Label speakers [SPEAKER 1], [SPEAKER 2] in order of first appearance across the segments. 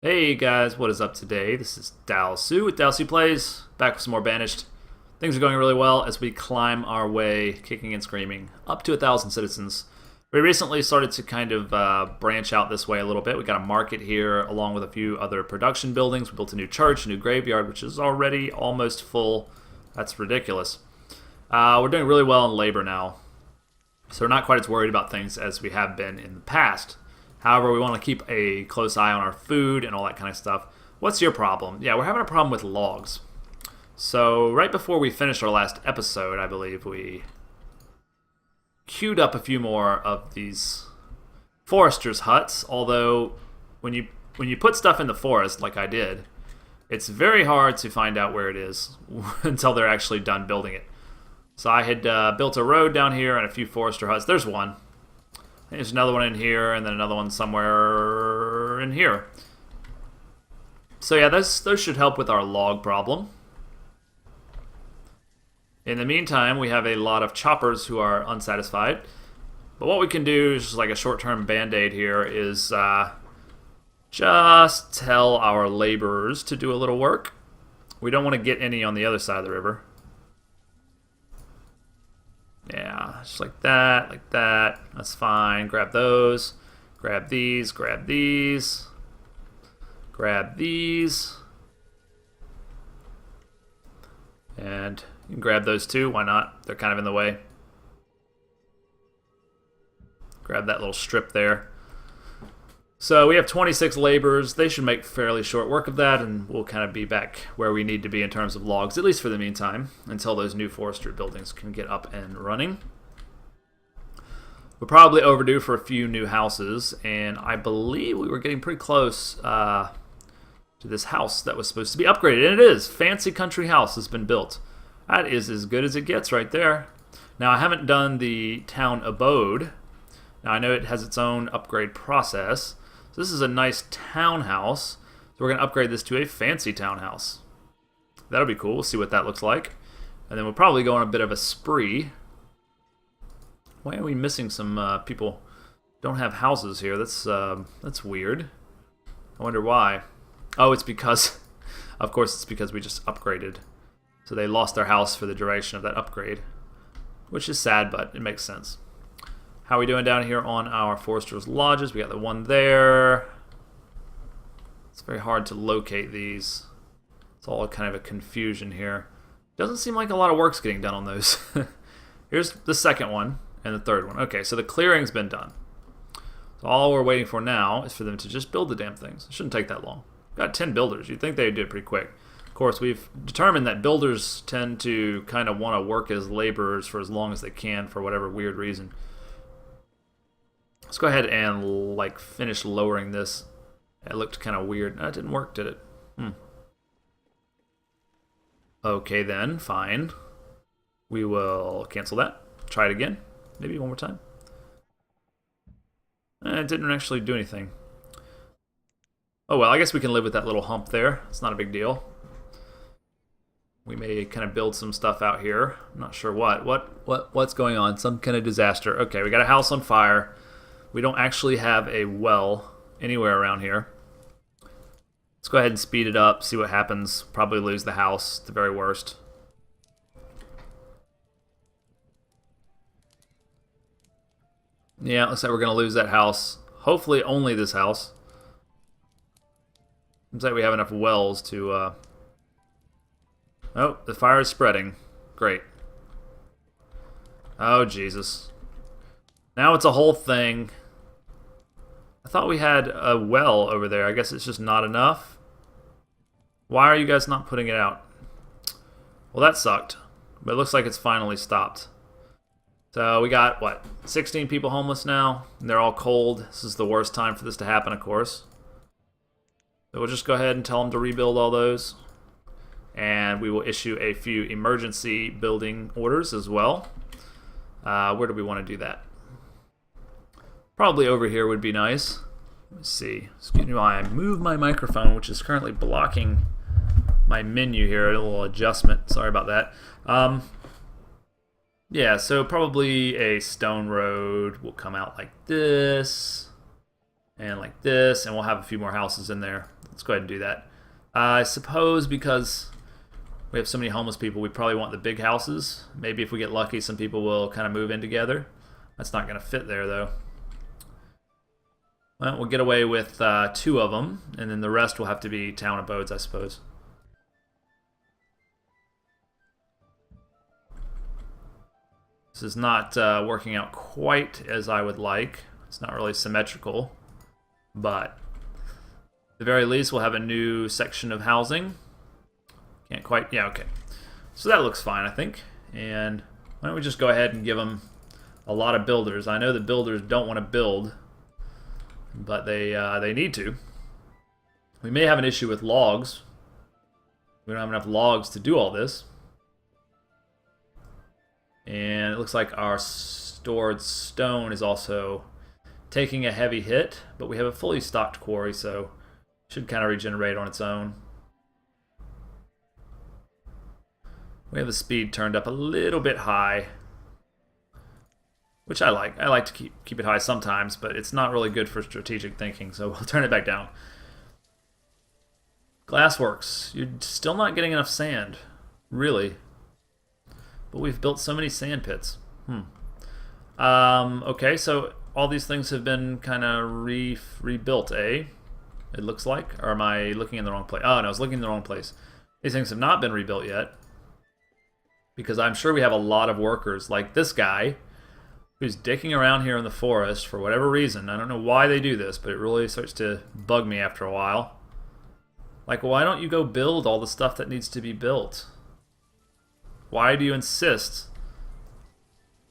[SPEAKER 1] Hey guys, what is up today? This is Dalsu with Dalsu Plays, back with some more Banished. Things are going really well as we climb our way, kicking and screaming, up to 1,000 citizens. We recently started to kind of branch out this way a little bit. We got a market here, along with a few other production buildings. We built a new church, a new graveyard, which is already almost full. That's ridiculous. We're doing really well in labor now, so we're not quite as worried about things as we have been in the past. However, we want to keep a close eye on our food and all that kind of stuff. What's your problem? Yeah, we're having a problem with logs. So right before we finished our last episode, I believe we queued up a few more of these foresters' huts. Although when you put stuff in the forest, like I did, it's very hard to find out where it is until they're actually done building it. So I had built a road down here and a few forester huts. There's one. There's another one in here, and then another one somewhere in here. So yeah, those should help with our log problem. In the meantime, we have a lot of choppers who are unsatisfied. But what we can do, is just like a short-term band-aid here, is just tell our laborers to do a little work. We don't want to get any on the other side of the river. Yeah, just like that, like that. That's fine. Grab those. Grab these, grab these. Grab these. And you can grab those too. Why not? They're kind of in the way. Grab that little strip there. So we have 26 laborers. They should make fairly short work of that, and we'll kind of be back where we need to be in terms of logs, at least for the meantime, until those new forestry buildings can get up and running. We're probably overdue for a few new houses, and I believe we were getting pretty close to this house that was supposed to be upgraded, and it is. Fancy country house has been built. That is as good as it gets right there. Now, I haven't done the town abode. Now, I know it has its own upgrade process. So this is a nice townhouse. So we're going to upgrade this to a fancy townhouse. That'll be cool. We'll see what that looks like. And then we'll probably go on a bit of a spree. Why are we missing some people? Don't have houses here. That's weird. I wonder why. Oh, it's because, of course, it's because we just upgraded. So they lost their house for the duration of that upgrade, which is sad, but it makes sense. How are we doing down here on our Forester's Lodges? We got the one there. It's very hard to locate these. It's all kind of a confusion here. Doesn't seem like a lot of work's getting done on those. Here's the second one and the third one. Okay, so the clearing's been done. So all we're waiting for now is for them to just build the damn things. It shouldn't take that long. We've got 10 builders. You'd think they'd do it pretty quick. Of course, we've determined that builders tend to kind of want to work as laborers for as long as they can for whatever weird reason. Let's go ahead and like finish lowering this. It looked kind of weird. That didn't work, did it? Okay then, fine. We will cancel that. Try it again. Maybe one more time. It didn't actually do anything. Oh well, I guess we can live with that little hump there. It's not a big deal. We may kind of build some stuff out here. I'm not sure what's going on. Some kind of disaster. Okay, we got a house on fire. We don't actually have a well anywhere around here. Let's go ahead and speed it up, see what happens. Probably lose the house, the very worst. Yeah, looks like we're going to lose that house. Hopefully only this house. Looks like we have enough wells to... Oh, the fire is spreading. Great. Oh, Jesus. Now it's a whole thing. I thought we had a well over there. I guess it's just not enough. Why are you guys not putting it out? Well, that sucked. But it looks like it's finally stopped. So we got, what, 16 people homeless now? And they're all cold. This is the worst time for this to happen, of course. So we'll just go ahead and tell them to rebuild all those. And we will issue a few emergency building orders as well. Where do we want to do that? Probably over here would be nice. Let's see. Excuse me while I move my microphone, which is currently blocking my menu here. A little adjustment. Sorry about that. Yeah, so probably a stone road will come out like this. And like this, and we'll have a few more houses in there. Let's go ahead and do that. I suppose because we have so many homeless people, we probably want the big houses. Maybe if we get lucky, some people will kind of move in together. That's not going to fit there, though. Well, we'll get away with 2 of them, and then the rest will have to be town abodes, I suppose. This is not working out quite as I would like. It's not really symmetrical, but at the very least, we'll have a new section of housing. Can't quite, yeah, okay. So that looks fine, I think. And why don't we just go ahead and give them a lot of builders. I know the builders don't want to build, but they need to. We may have an issue with logs. We don't have enough logs to do all this. And it looks like our stored stone is also taking a heavy hit, but we have a fully stocked quarry, so it should kind of regenerate on its own. We have the speed turned up a little bit high, which I like. I like to keep it high sometimes, but it's not really good for strategic thinking, so we'll turn it back down. Glassworks. You're still not getting enough sand, really. But we've built so many sand pits. Okay, so all these things have been kind of rebuilt, eh? It looks like. Or am I looking in the wrong place? Oh, no, I was looking in the wrong place. These things have not been rebuilt yet. Because I'm sure we have a lot of workers, like this guy, who's dicking around here in the forest for whatever reason. I don't know why they do this, but it really starts to bug me after a while. Like, why don't you go build all the stuff that needs to be built? Why do you insist?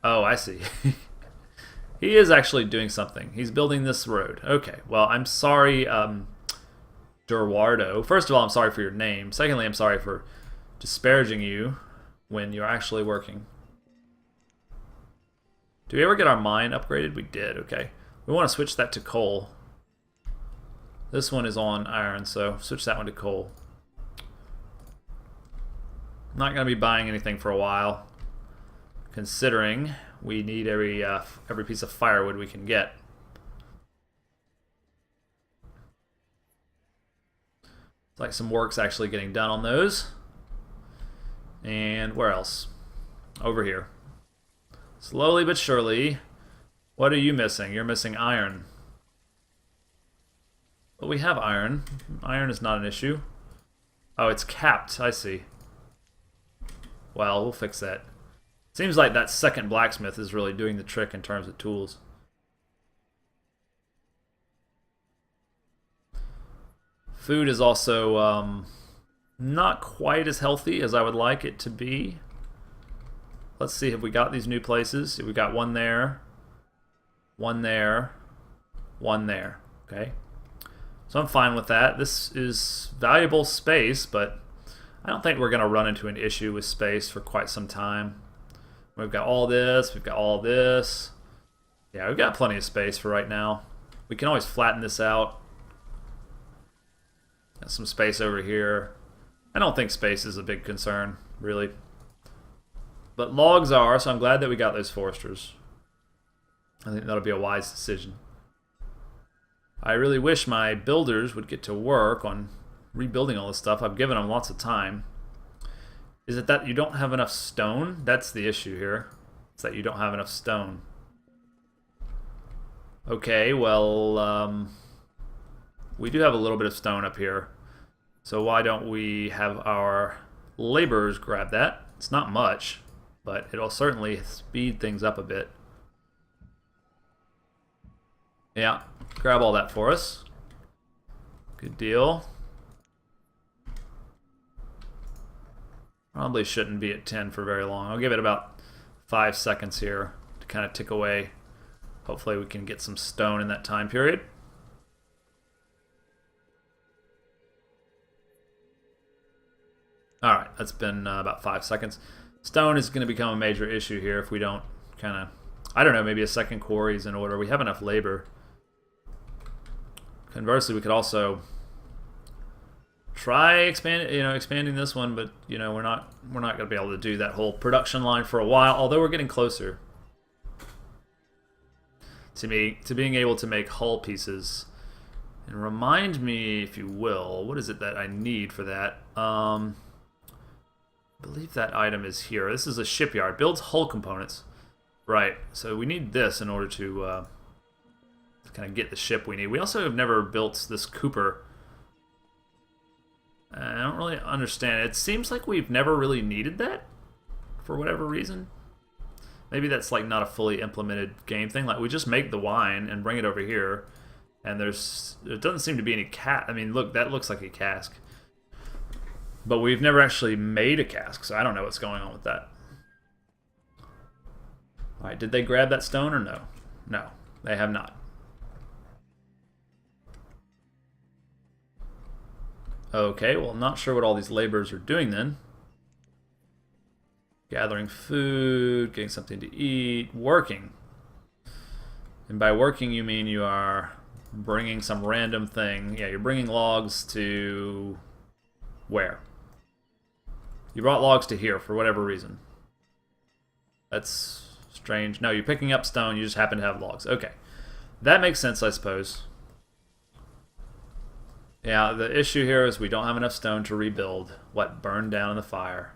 [SPEAKER 1] Oh, I see. He is actually doing something. He's building this road. Okay, well, I'm sorry, Durwardo. First of all, I'm sorry for your name. Secondly, I'm sorry for disparaging you when you're actually working. Did we ever get our mine upgraded? We did, okay. We want to switch that to coal. This one is on iron, so switch that one to coal. Not going to be buying anything for a while, considering we need every piece of firewood we can get. It's like some work's actually getting done on those. And where else? Over here. Slowly but surely. What are you missing? You're missing iron. But we have iron. Iron is not an issue. Oh, it's capped. I see. Well, we'll fix that. Seems like that second blacksmith is really doing the trick in terms of tools. Food is also not quite as healthy as I would like it to be. Let's see, have we got these new places? We got one there, one there, one there. Okay. So I'm fine with that. This is valuable space, but I don't think we're going to run into an issue with space for quite some time. We've got all this, we've got all this. Yeah, we've got plenty of space for right now. We can always flatten this out. Got some space over here. I don't think space is a big concern, really. But logs are, so I'm glad that we got those foresters. I think that'll be a wise decision. I really wish my builders would get to work on rebuilding all this stuff. I've given them lots of time. Is it that you don't have enough stone? That's the issue here. It's that you don't have enough stone. Okay, well, we do have a little bit of stone up here. So why don't we have our laborers grab that? It's not much, but it'll certainly speed things up a bit. Yeah, grab all that for us. Good deal. Probably shouldn't be at 10 for very long. I'll give it about 5 seconds here to kind of tick away. Hopefully we can get some stone in that time period. Alright, that's been about 5 seconds. Stone is going to become a major issue here if we don't kind of, I don't know, maybe a second quarry is in order. We have enough labor. Conversely, we could also try expanding this one, but we're not going to be able to do that whole production line for a while. Although we're getting closer to being able to make hull pieces. And remind me, if you will, what is it that I need for that? I believe that item is here. This is a shipyard. Builds hull components. Right, so we need this in order to kind of get the ship we need. We also have never built this Cooper. I don't really understand. It seems like we've never really needed that for whatever reason. Maybe that's like not a fully implemented game thing. Like we just make the wine and bring it over here, and there doesn't seem to be any I mean, look, that looks like a cask. But we've never actually made a cask, so I don't know what's going on with that. Alright, did they grab that stone or no? No, they have not. Okay, well, I'm not sure what all these laborers are doing then. Gathering food, getting something to eat, working. And by working, you mean you are bringing some random thing. Yeah, you're bringing logs to... where? You brought logs to here for whatever reason. That's strange. No, you're picking up stone, you just happen to have logs. Okay. That makes sense, I suppose. Yeah, the issue here is we don't have enough stone to rebuild what burned down in the fire.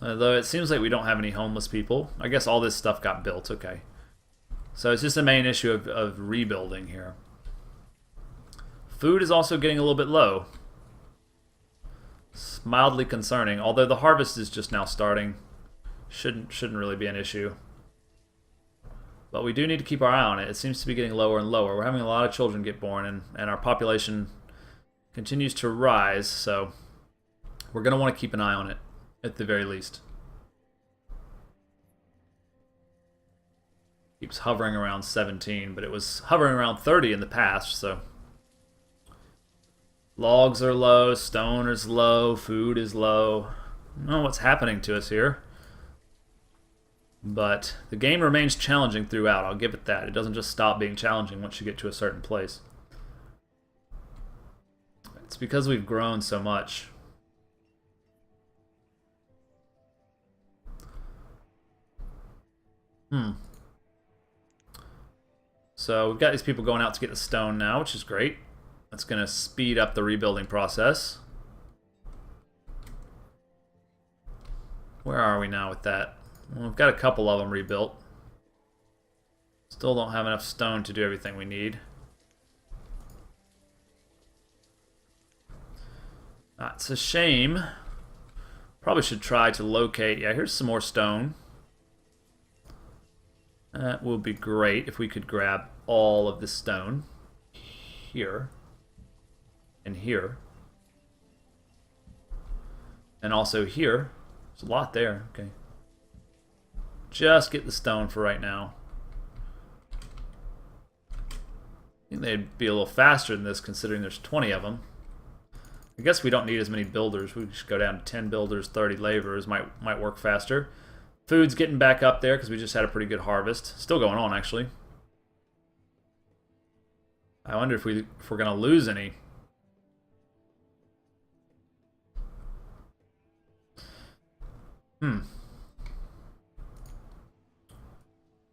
[SPEAKER 1] Although it seems like we don't have any homeless people. I guess all this stuff got built, okay. So it's just a main issue of rebuilding here. Food is also getting a little bit low. It's mildly concerning, although the harvest is just now starting. Shouldn't really be an issue. But we do need to keep our eye on it. It seems to be getting lower and lower. We're having a lot of children get born, and our population continues to rise, so we're going to want to keep an eye on it, at the very least. Keeps hovering around 17, but it was hovering around 30 in the past, so... Logs are low, stone is low, food is low. I don't know what's happening to us here. But the game remains challenging throughout, I'll give it that. It doesn't just stop being challenging once you get to a certain place. It's because we've grown so much. So we've got these people going out to get the stone now, which is great. That's going to speed up the rebuilding process. Where are we now with that? Well, we've got a couple of them rebuilt. Still don't have enough stone to do everything we need. That's a shame. Probably should try to locate... Yeah, here's some more stone. That would be great if we could grab all of the stone. Here. And here. And also here. There's a lot there. Okay. Just get the stone for right now. I think they'd be a little faster than this considering there's 20 of them. I guess we don't need as many builders. We should go down to 10 builders, 30 laborers. Might work faster. Food's getting back up there because we just had a pretty good harvest. Still going on, actually. I wonder if we're going to lose any.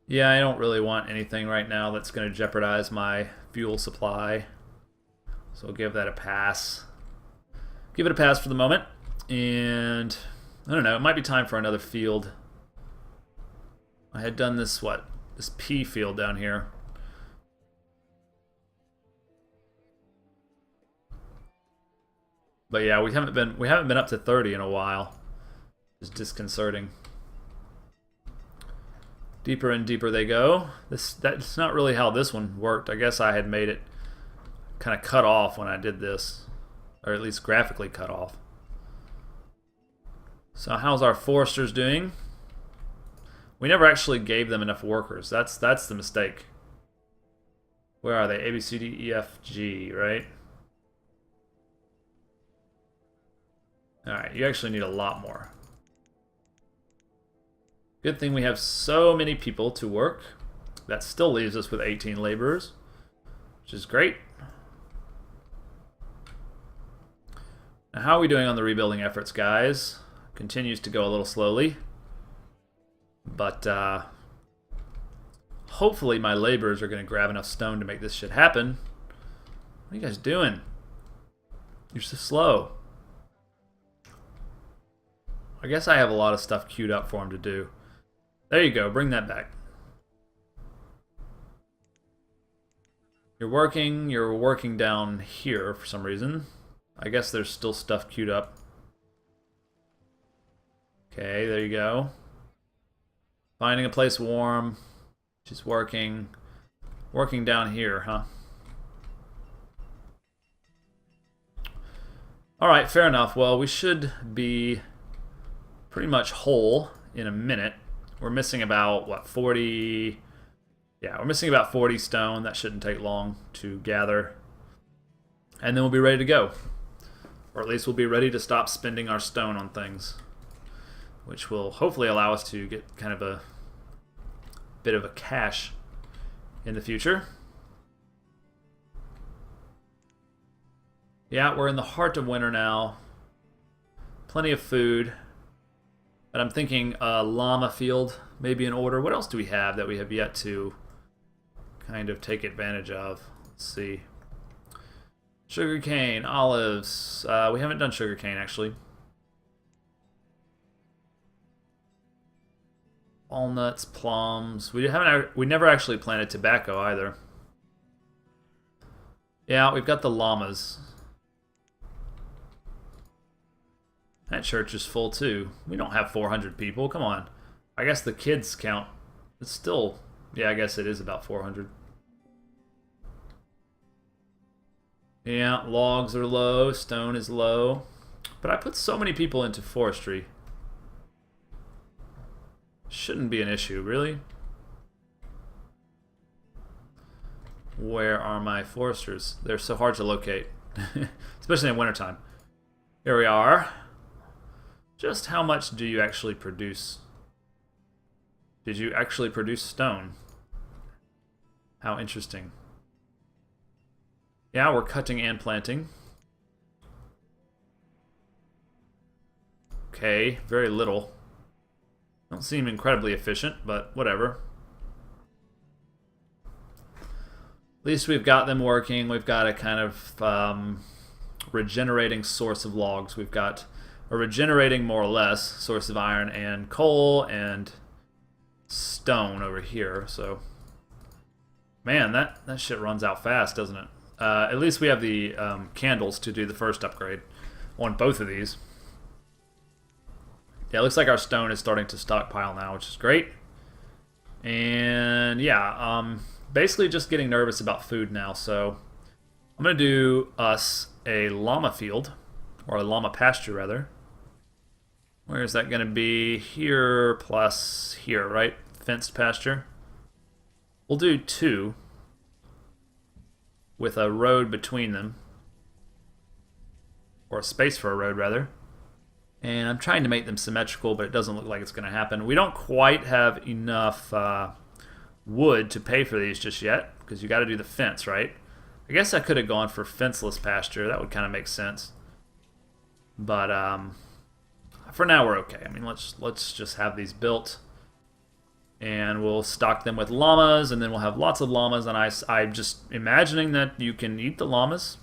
[SPEAKER 1] Yeah, I don't really want anything right now that's going to jeopardize my fuel supply. So I'll give that a pass. Give it a pass for the moment. And I don't know, it might be time for another field. I had done this, this pea field down here. But yeah, we haven't been up to 30 in a while. It's disconcerting. Deeper and deeper they go. That's not really how this one worked. I guess I had made it kind of cut off when I did this, or at least graphically cut off. So how's our foresters doing? We never actually gave them enough workers. That's the mistake. Where are they? A, B, C, D, E, F, G, right? Alright, you actually need a lot more. Good thing we have so many people to work. That still leaves us with 18 laborers, which is great. Now, how are we doing on the rebuilding efforts, guys? Continues to go a little slowly. But Hopefully my laborers are going to grab enough stone to make this shit happen. What are you guys doing? You're so slow. I guess I have a lot of stuff queued up for him to do. There you go, bring that back. You're working down here for some reason. I guess there's still stuff queued up. Okay, there you go. Finding a place warm. Just working. Working down here, huh? Alright, fair enough. Well, we should be pretty much whole in a minute. We're missing about, what, 40... Yeah, we're missing about 40 stone. That shouldn't take long to gather. And then we'll be ready to go. Or at least we'll be ready to stop spending our stone on things. Which will hopefully allow us to get kind of a bit of a cash in the future. Yeah, we're in the heart of winter now. Plenty of food. But I'm thinking llama field may be in order. What else do we have that we have yet to kind of take advantage of? Let's see. Sugarcane, olives. We haven't done sugarcane actually. Walnuts, plums. We never actually planted tobacco either. Yeah, we've got the llamas. That church is full too. We don't have 400 people. Come on. I guess the kids count. It's still... Yeah, I guess it is about 400. Yeah, logs are low. Stone is low. But I put so many people into forestry. Shouldn't be an issue, really. Where are my foresters? They're so hard to locate. Especially in wintertime. Here we are. Just how much do you actually produce? Did you actually produce stone? How interesting. Yeah, we're cutting and planting. Okay, very little. Don't seem incredibly efficient, but whatever. At least we've got them working. We've got a kind of regenerating source of logs. We've got a regenerating, more or less, source of iron and coal and stone over here. So, man, that shit runs out fast, doesn't it? At least we have the candles to do the first upgrade on both of these. Yeah, it looks like our stone is starting to stockpile now, which is great. And yeah, basically just getting nervous about food now. So I'm going to do us a llama field, or a llama pasture rather. Where is that going to be? Here plus here, right? Fenced pasture. We'll do 2 with a road between them, or a space for a road rather. And I'm trying to make them symmetrical, but it doesn't look like it's going to happen. We don't quite have enough wood to pay for these just yet, because you got to do the fence, right? I guess I could have gone for fenceless pasture. That would kind of make sense. But for now we're okay. I mean, let's just have these built, and we'll stock them with llamas, and then we'll have lots of llamas. And I'm just imagining that you can eat the llamas.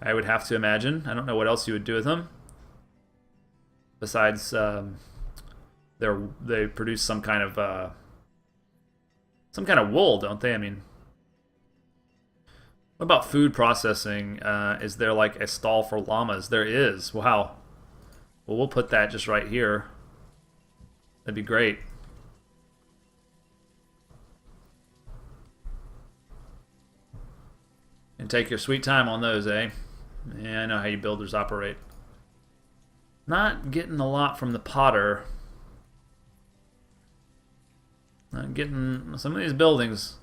[SPEAKER 1] I would have to imagine. I don't know what else you would do with them. Besides, they produce some kind of wool, don't they? I mean, what about food processing? Is there like a stall for llamas? There is. Wow. Well, we'll put that just right here. That'd be great. And take your sweet time on those, eh? Yeah, I know how you builders operate. Not getting a lot from the potter. Not getting some of these buildings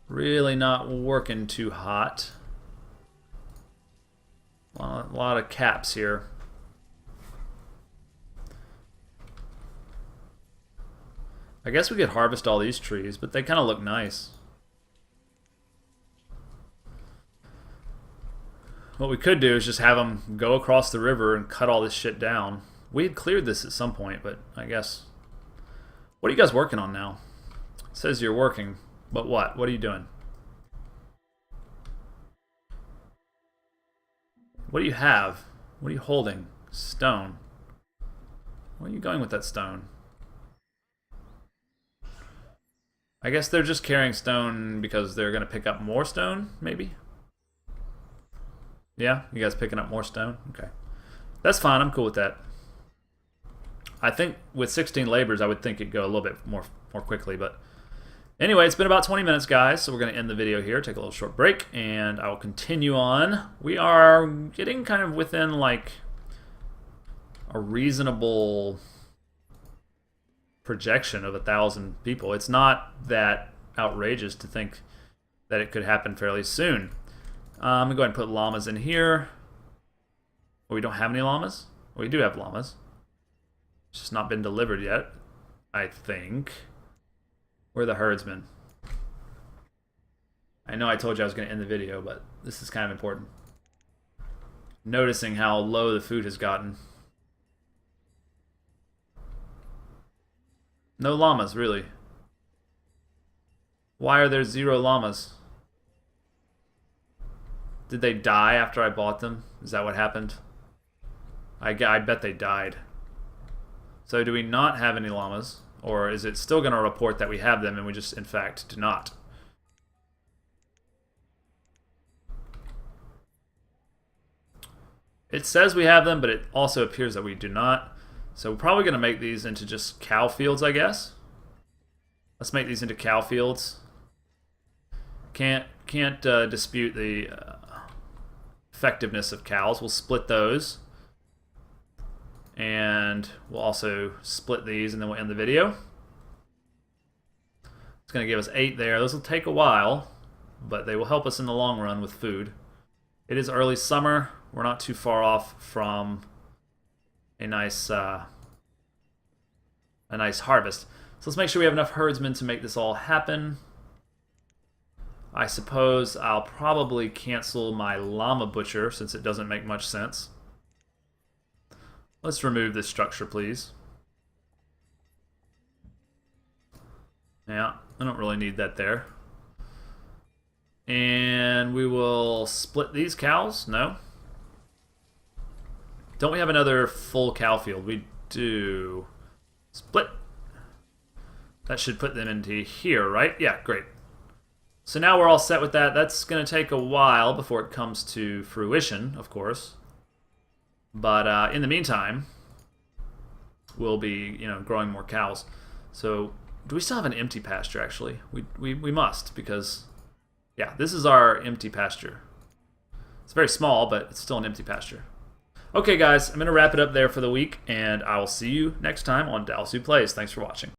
[SPEAKER 1] really not working too hot. A lot of caps here. I guess we could harvest all these trees, but they kind of look nice. What we could do is just have them go across the river and cut all this shit down. We had cleared this at some point, but I guess... What are you guys working on now? says you're working, but what? What are you doing? What do you have? What are you holding? Stone. Where are you going with that stone? I guess they're just carrying stone because they're going to pick up more stone, maybe? Yeah? You guys picking up more stone? Okay. That's fine. I'm cool with that. I think with 16 labors, I would think it'd go a little bit more quickly, but anyway, it's been about 20 minutes, guys, so we're going to end the video here, take a little short break, and I will continue on. We are getting kind of within, like, a reasonable projection of 1,000 people. It's not that outrageous to think that it could happen fairly soon. I'm going to go ahead and put llamas in here. Well, we don't have any llamas? Well, we do have llamas. It's just not been delivered yet, I think. Where are the herdsmen? I know I told you I was going to end the video, but this is kind of important. Noticing how low the food has gotten. No llamas, really. Why are there 0 llamas? Did they die after I bought them? Is that what happened? I bet they died. So do we not have any llamas? Or is it still going to report that we have them and we just, in fact, do not? It says we have them, but it also appears that we do not. So we're probably going to make these into just cow fields, I guess. Let's make these into cow fields. Can't dispute the effectiveness of cows. We'll split those. And we'll also split these, and then we'll end the video. It's going to give us 8 there. Those will take a while, but they will help us in the long run with food. It is early summer. We're not too far off from a nice harvest. So let's make sure we have enough herdsmen to make this all happen. I suppose I'll probably cancel my llama butcher since it doesn't make much sense. Let's remove this structure, please. Yeah, I don't really need that there. And we will split these cows. No. Don't we have another full cow field? We do. Split. That should put them into here, right? Yeah, great. So now we're all set with that. That's going to take a while before it comes to fruition, of course. But in the meantime, we'll be, growing more cows. So do we still have an empty pasture, actually? We must, because, yeah, this is our empty pasture. It's very small, but it's still an empty pasture. Okay, guys, I'm going to wrap it up there for the week, and I will see you next time on Dallas Who Plays. Thanks for watching.